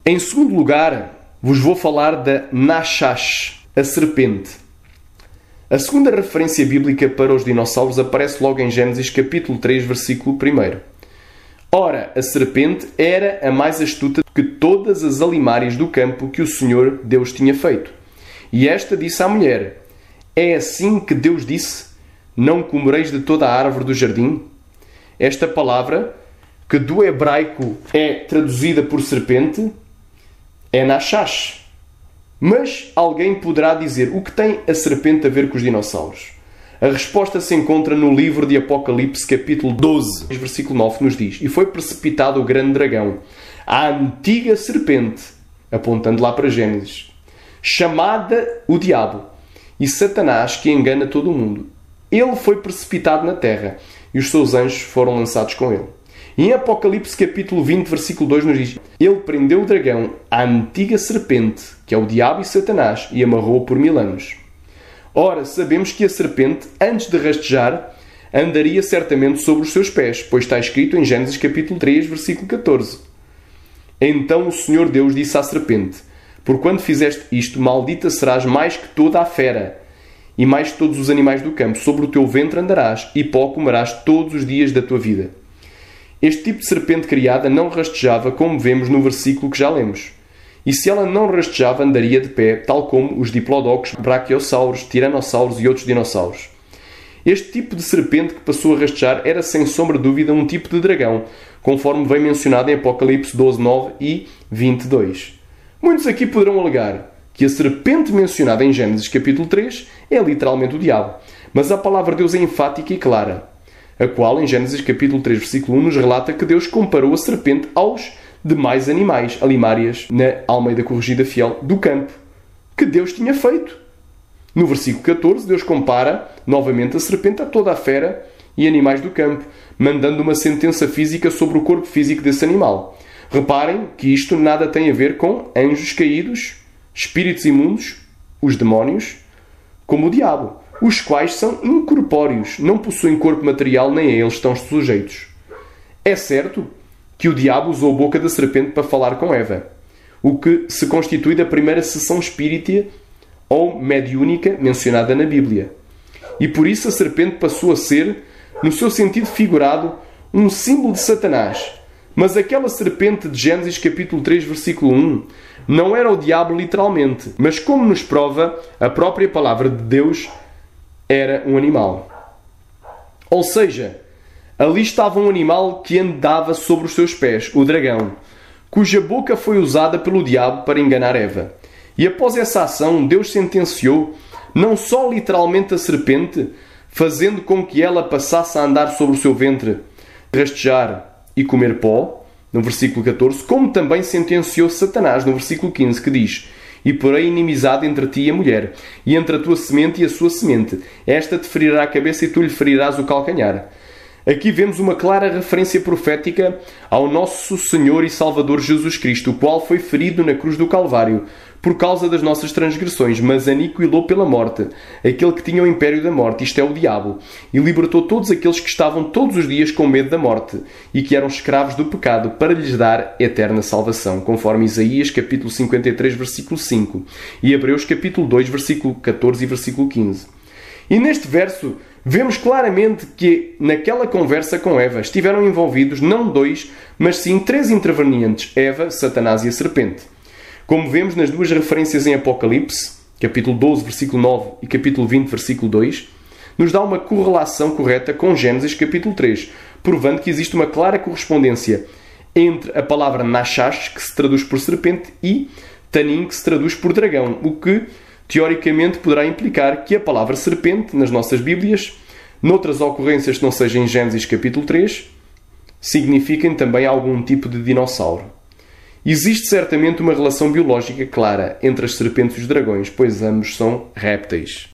Em segundo lugar, vos vou falar da Nachash, a serpente. A segunda referência bíblica para os dinossauros aparece logo em Gênesis capítulo 3, versículo 1. Ora, a serpente era a mais astuta que todas as alimárias do campo que o Senhor Deus tinha feito. E esta disse à mulher: é assim que Deus disse: não comereis de toda a árvore do jardim? Esta palavra, que do hebraico é traduzida por serpente, é Nachash. Mas alguém poderá dizer: o que tem a serpente a ver com os dinossauros? A resposta se encontra no livro de Apocalipse, capítulo 12, versículo 9, nos diz: e foi precipitado o grande dragão, a antiga serpente, apontando lá para Gênesis, chamada o diabo, e Satanás, que engana todo o mundo. Ele foi precipitado na terra, e os seus anjos foram lançados com ele. E em Apocalipse capítulo 20, versículo 2 nos diz: ele prendeu o dragão, a antiga serpente, que é o diabo e Satanás, e amarrou-o por 1000 anos. Ora, sabemos que a serpente, antes de rastejar, andaria certamente sobre os seus pés, pois está escrito em Gênesis capítulo 3, versículo 14. Então o Senhor Deus disse à serpente: porquanto fizeste isto, maldita serás mais que toda a fera, e mais que todos os animais do campo. Sobre o teu ventre andarás, e pó comerás todos os dias da tua vida. Este tipo de serpente criada não rastejava, como vemos no versículo que já lemos. E se ela não rastejava, andaria de pé, tal como os diplodocos, braquiosauros, tiranossauros e outros dinossauros. Este tipo de serpente que passou a rastejar era, sem sombra de dúvida, um tipo de dragão, conforme vem mencionado em Apocalipse 12, 9 e 22. Muitos aqui poderão alegar que a serpente mencionada em Gênesis capítulo 3 é literalmente o diabo, mas a palavra de Deus é enfática e clara, a qual em Gênesis capítulo 3, versículo 1 nos relata que Deus comparou a serpente aos demais animais, alimárias, na Almeida Corrigida Fiel, do campo, que Deus tinha feito. No versículo 14, Deus compara novamente a serpente a toda a fera e animais do campo, mandando uma sentença física sobre o corpo físico desse animal. Reparem que isto nada tem a ver com anjos caídos, espíritos imundos, os demónios, como o diabo, os quais são incorpóreos, não possuem corpo material, nem a eles estão sujeitos. É certo que o diabo usou a boca da serpente para falar com Eva, o que se constitui da primeira sessão espírita ou mediúnica mencionada na Bíblia. E por isso a serpente passou a ser, no seu sentido figurado, um símbolo de Satanás. Mas aquela serpente de Gênesis capítulo 3, versículo 1, não era o diabo literalmente, mas como nos prova a própria palavra de Deus, era um animal. Ou seja, ali estava um animal que andava sobre os seus pés, o dragão, cuja boca foi usada pelo diabo para enganar Eva. E após essa ação, Deus sentenciou não só literalmente a serpente, fazendo com que ela passasse a andar sobre o seu ventre, rastejar e comer pó, no versículo 14, como também sentenciou Satanás, no versículo 15, que diz: e porém inimizade entre ti e a mulher, e entre a tua semente e a sua semente. Esta te ferirá a cabeça e tu lhe ferirás o calcanhar. Aqui vemos uma clara referência profética ao nosso Senhor e Salvador Jesus Cristo, o qual foi ferido na cruz do Calvário por causa das nossas transgressões, mas aniquilou pela morte aquele que tinha o império da morte, isto é, o diabo, e libertou todos aqueles que estavam todos os dias com medo da morte e que eram escravos do pecado, para lhes dar eterna salvação, conforme Isaías capítulo 53, versículo 5 e Hebreus capítulo 2, versículo 14 e versículo 15. E neste verso vemos claramente que naquela conversa com Eva estiveram envolvidos não 2, mas sim 3 intervenientes: Eva, Satanás e a serpente. Como vemos nas duas referências em Apocalipse, capítulo 12, versículo 9 e capítulo 20, versículo 2, nos dá uma correlação correta com Gênesis capítulo 3, provando que existe uma clara correspondência entre a palavra Nachash, que se traduz por serpente, e Tanin, que se traduz por dragão, o que teoricamente poderá implicar que a palavra serpente, nas nossas Bíblias, noutras ocorrências que não sejam em Gênesis capítulo 3, signifiquem também algum tipo de dinossauro. Existe certamente uma relação biológica clara entre as serpentes e os dragões, pois ambos são répteis.